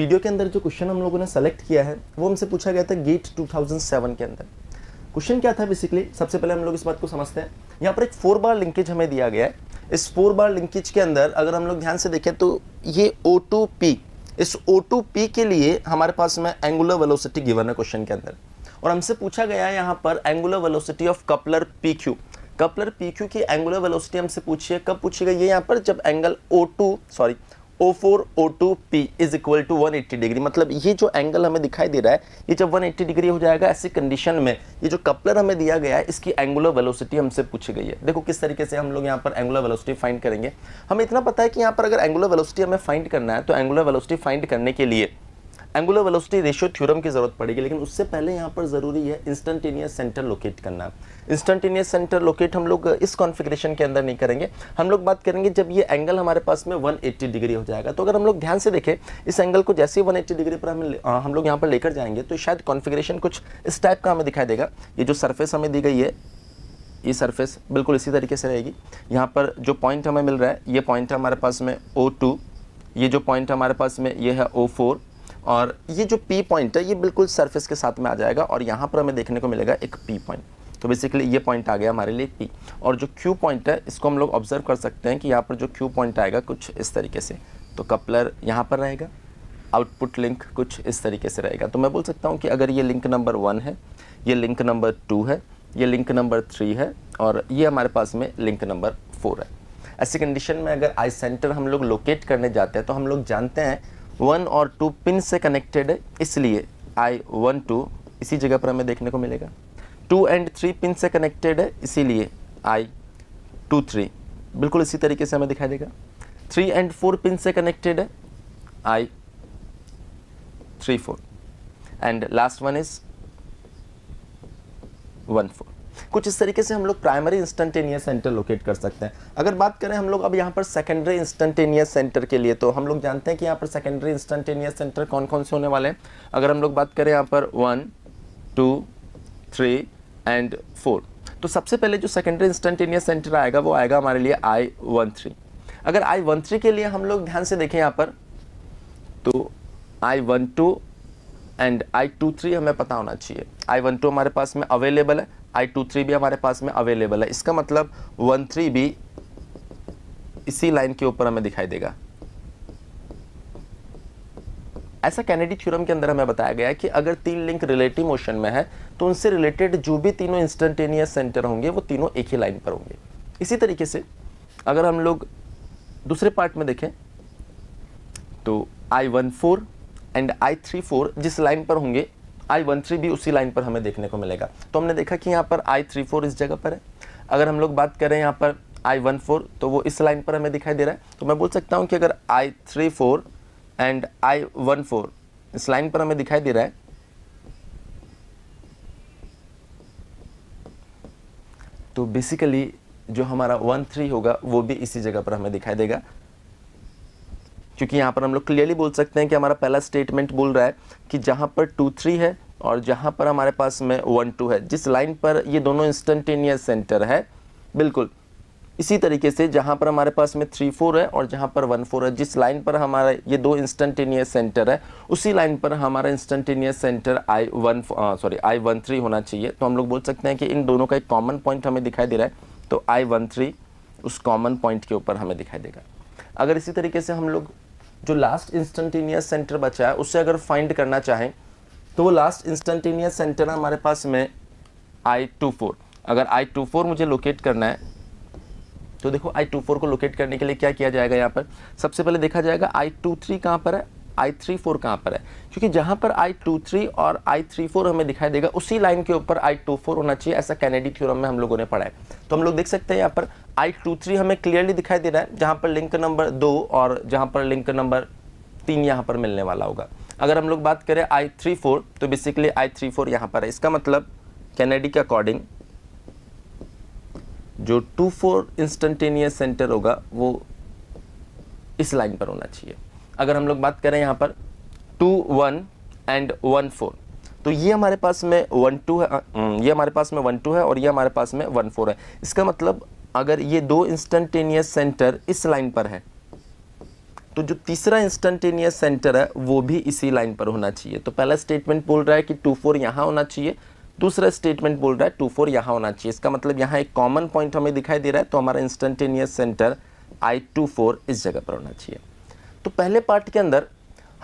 Video के अंदर जो क्वेश्चन हम लोगों ने सेलेक्ट किया है वो हमसे पूछा गया था गेट 2007 के अंदर। क्वेश्चन क्या था बेसिकली, सबसे पहले हम लोग इस बात को समझते हैं। यहाँ पर एक 4 बार लिंकेज हमें दिया गया है। इस 4 बार लिंकेज के अंदर अगर हम लोग ध्यान से देखें तो ये O2P, इस O2P के लिए हमारे पास में एंगुलर वेलोसिटी गिवन है क्वेश्चन के अंदर, और हमसे पूछा गया है यहाँ पर angular velocity of coupler PQ। Coupler PQ की एंगुलर वेलोसिटी हमसे पूछी है, कब पूछी गई है यहाँ पर, जब angle O4 O2P is equal to 180 degree. मतलब ये जो एंगल हमें दिखाई दे रहा है ये जब 180 डिग्री हो जाएगा, ऐसी कंडीशन में ये जो कपलर हमें दिया गया है इसकी एंगुलर वेलोसिटी हमसे पूछी गई है। देखो किस तरीके से हम लोग यहाँ पर एंगुलर वेलोसिटी फाइंड करेंगे। हमें इतना पता है कि यहाँ पर अगर एंगुलर वेलोसिटी हमें फाइंड करना है तो एंगुलर वेलोसिटी फाइंड करने के लिए एंगुलर वेलोसिटी रेशियो थ्योरम की जरूरत पड़ेगी, लेकिन उससे पहले यहाँ पर जरूरी है इंस्टेंटेनियस सेंटर लोकेट करना। इंस्टेंटेनियस सेंटर लोकेट हम लोग इस कॉन्फ़िगरेशन के अंदर नहीं करेंगे, हम लोग बात करेंगे जब ये एंगल हमारे पास में 180 डिग्री हो जाएगा। तो अगर हम लोग ध्यान से देखें इस एंगल को जैसे ही 180 डिग्री पर हम लोग यहाँ पर लेकर जाएंगे तो शायद कॉन्फ़िगरेशन कुछ इस टाइप का हमें दिखाई देगा। ये जो सरफेस हमें दी गई है ये सरफेस बिल्कुल इसी तरीके से रहेगी। यहाँ पर जो पॉइंट हमें मिल रहा है ये पॉइंट है हमारे पास में O2, ये जो पॉइंट हमारे पास में ये है O4, और ये जो P पॉइंट है ये बिल्कुल सरफेस के साथ में आ जाएगा और यहाँ पर हमें देखने को मिलेगा एक P पॉइंट। तो बेसिकली ये पॉइंट आ गया हमारे लिए P, और जो Q पॉइंट है इसको हम लोग ऑब्जर्व कर सकते हैं कि यहाँ पर जो Q पॉइंट आएगा कुछ इस तरीके से। तो कपलर यहाँ पर रहेगा, आउटपुट लिंक कुछ इस तरीके से रहेगा। तो मैं बोल सकता हूँ कि अगर ये लिंक नंबर 1 है, ये लिंक नंबर 2 है, ये लिंक नंबर 3 है और ये हमारे पास में लिंक नंबर 4 है। ऐसी कंडीशन में अगर आई सेंटर हम लोग लोकेट करने जाते हैं तो हम लोग जानते हैं 1 और 2 पिन से कनेक्टेड है, इसलिए I12 इसी जगह पर हमें देखने को मिलेगा। 2 एंड 3 पिन से कनेक्टेड है, इसीलिए I23 बिल्कुल इसी तरीके से हमें दिखाई देगा। 3 एंड 4 पिन से कनेक्टेड है, I34 and last one is 14। कुछ इस तरीके से हम लोग प्राइमरी इंस्टेंटेनियस सेंटर लोकेट कर सकते हैं। अगर बात करें हम लोग अब यहाँ पर सेकेंडरी इंस्टेंटेनियस सेंटर के लिए, तो हम लोग जानते हैं कि यहाँ पर सेकेंडरी इंस्टेंटेनियस सेंटर कौन कौन से होने वाले हैं। अगर हम लोग बात करें यहाँ पर 1, 2, 3 एंड 4, तो सबसे पहले जो सेकेंडरी इंस्टेंटेनियस सेंटर आएगा वो आएगा हमारे लिए I13। अगर I13 के लिए हम लोग ध्यान से देखें यहाँ पर तो I12 एंड I23 हमें पता होना चाहिए। I12 हमारे पास में अवेलेबल है, I23 भी हमारे पास में अवेलेबल है। इसका मतलब 13 भी इसी लाइन के ऊपर हमें दिखाई देगा। ऐसा कैनेडी थ्योरम के अंदर हमें बताया गया है कि अगर 3 लिंक रिलेटिव मोशन में है तो उनसे रिलेटेड जो भी तीनों इंस्टेंटेनियस सेंटर होंगे वो तीनों एक ही लाइन पर होंगे। इसी तरीके से अगर हम लोग दूसरे पार्ट में देखें तो I14 एंड I34 जिस लाइन पर होंगे I13 भी उसी लाइन पर हमें देखने को मिलेगा। तो हमने देखा कि यहाँ पर I34 इस जगह पर है। अगर हम लोग बात करें यहाँ पर I14 तो वो इस लाइन पर हमें दिखाई दे रहा है। तो मैं बोल सकता हूँ कि अगर I34 एंड I14 इस लाइन पर हमें दिखाई दे रहा है तो बेसिकली जो हमारा 13 होगा वो भी इसी जगह पर हमें दिखाई देगा, क्योंकि यहाँ पर हम लोग क्लियरली बोल सकते हैं कि हमारा पहला स्टेटमेंट बोल रहा है कि जहाँ पर 2, 3 है और जहाँ पर हमारे पास में 1, 2 है, जिस लाइन पर ये दोनों इंस्टेंटेनियस सेंटर है बिल्कुल इसी तरीके से जहाँ पर हमारे पास में 3, 4 है और जहाँ पर 1, 4 है, जिस लाइन पर हमारा ये 2 इंस्टेंटेनियस सेंटर है उसी लाइन पर हमारा इंस्टेंटेनियस सेंटर I13 होना चाहिए। तो हम लोग बोल सकते हैं कि इन दोनों का एक कॉमन पॉइंट हमें दिखाई दे रहा है, तो I13 उस कॉमन पॉइंट के ऊपर हमें दिखाई देगा। अगर इसी तरीके से हम लोग जो लास्ट इंस्टेंटेनियस सेंटर बचा है उससे अगर फाइंड करना चाहें तो वो लास्ट इंस्टेंटेनियस सेंटर हमारे पास में I24। अगर I24 मुझे लोकेट करना है तो देखो I24 को लोकेट करने के लिए क्या किया जाएगा, यहाँ पर सबसे पहले देखा जाएगा I23 कहाँ पर है, I34 कहाँ पर है, क्योंकि जहाँ पर I23 और I34 हमें दिखाई देगा उसी लाइन के ऊपर I24 होना चाहिए। ऐसा कैनेडी थ्योरम में हम लोगों ने पढ़ा है। तो हम लोग देख सकते हैं यहाँ पर I23 हमें क्लियरली दिखाई दे रहा है, जहाँ पर लिंक नंबर 2 और जहाँ पर लिंक नंबर 3 यहाँ पर मिलने वाला होगा। अगर हम लोग बात करें I34 तो बेसिकली I34 यहाँ पर है। इसका मतलब कैनेडी के अकॉर्डिंग जो 2, 4 इंस्टेंटेनियस सेंटर होगा वो इस लाइन पर होना चाहिए। अगर हम लोग बात करें यहाँ पर 2, 1 एंड 1, 4 तो ये हमारे पास में 1, 2 है, ये हमारे पास में 1, 2 है और ये हमारे पास में 1, 4 है। इसका मतलब अगर ये 2 इंस्टेंटेनियस सेंटर इस लाइन पर है तो जो तीसरा इंस्टेंटेनियस सेंटर है वो भी इसी लाइन पर होना चाहिए। तो पहला स्टेटमेंट बोल रहा है कि 24 यहाँ होना चाहिए, दूसरा स्टेटमेंट बोल रहा है 24 यहाँ होना चाहिए। इसका मतलब यहाँ एक कॉमन पॉइंट हमें दिखाई दे रहा है, तो हमारा इंस्टेंटेनियस सेंटर I24 इस जगह पर होना चाहिए। तो पहले पार्ट के अंदर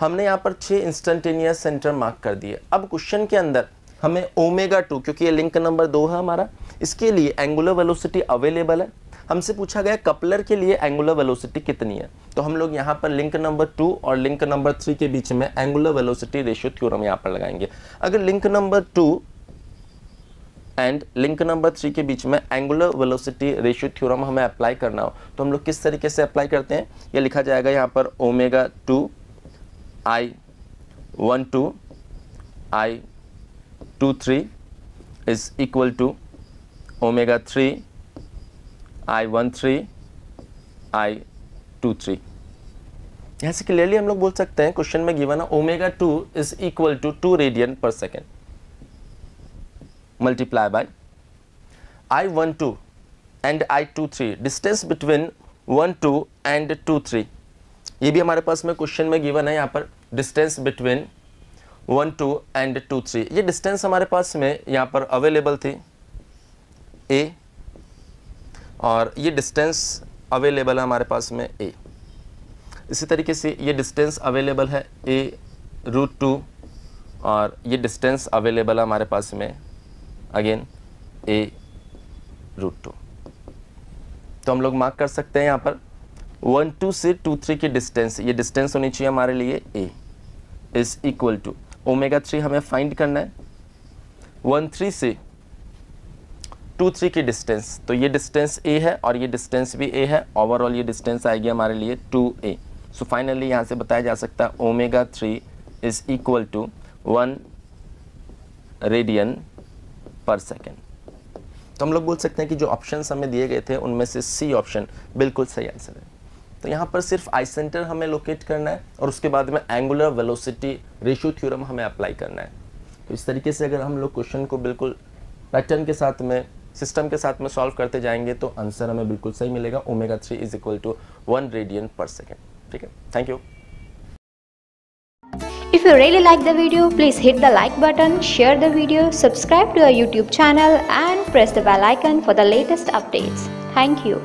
हमने यहाँ पर 6 इंस्टेंटेनियस सेंटर मार्क कर दिए। अब क्वेश्चन के अंदर हमें ओमेगा 2, क्योंकि ये लिंक नंबर 2 है हमारा, इसके लिए एंगुलर वेलोसिटी अवेलेबल है। हमसे पूछा गया कपलर के लिए एंगुलर वेलोसिटी कितनी है, तो हम लोग यहाँ पर लिंक नंबर 2 और लिंक नंबर 3 के बीच में एंगुलर वेलोसिटी रेशियो थ्योरम यहाँ पर लगाएंगे। अगर link number 2 and link number 3 के बीच में एंगुलर वेलोसिटी रेशियो थ्योरम हमें अप्लाई करना हो तो हम लोग किस तरीके से अप्लाई करते हैं, ये लिखा जाएगा यहाँ पर omega 2 I12 I23 is equal to omega 3 I13 I23। यहाँ से क्लियरली हम लोग बोल सकते हैं क्वेश्चन में गिवन है omega 2 is equal to 2 radian per second multiply by I12 and I23, distance between 1 2 and 2 3। ये भी हमारे पास में क्वेश्चन में गिवन है यहाँ पर डिस्टेंस बिटवीन 1 2 एंड 2 3। ये डिस्टेंस हमारे पास में यहाँ पर अवेलेबल थी A, और ये डिस्टेंस अवेलेबल है हमारे पास में A। इसी तरीके से ये डिस्टेंस अवेलेबल है A√2 और ये डिस्टेंस अवेलेबल है हमारे पास में अगेन A√2। तो हम लोग मार्क कर सकते हैं यहाँ पर 1 2 से 2 3 की डिस्टेंस, ये डिस्टेंस होनी चाहिए हमारे लिए A is equal to omega 3 हमें फाइंड करना है 1 3 से 2 3 की डिस्टेंस, तो ये डिस्टेंस A है और ये डिस्टेंस भी A है, ओवरऑल ये डिस्टेंस आएगी हमारे लिए 2A। सो फाइनली यहाँ से बताया जा सकता है omega 3 is equal to 1 radian per second. तो हम लोग बोल सकते हैं कि जो ऑप्शंस हमें दिए गए थे उनमें से C ऑप्शन बिल्कुल सही आंसर है। तो यहाँ पर सिर्फ आई सेंटर हमें लोकेट करना है और उसके बाद में एंगुलर वेलोसिटी रेशियो थ्योरम हमें अप्लाई करना है। तो इस तरीके से अगर हम लोग क्वेश्चन को बिल्कुल पैटर्न के साथ में, सिस्टम के साथ में सॉल्व करते जाएंगे तो आंसर हमें बिल्कुल सही मिलेगा, omega 3 is equal to 1 radian per second. ठीक है, thank you. If you really like the video, please hit the like button, share the video, subscribe to our YouTube channel and press the bell icon for the latest updates. Thank you.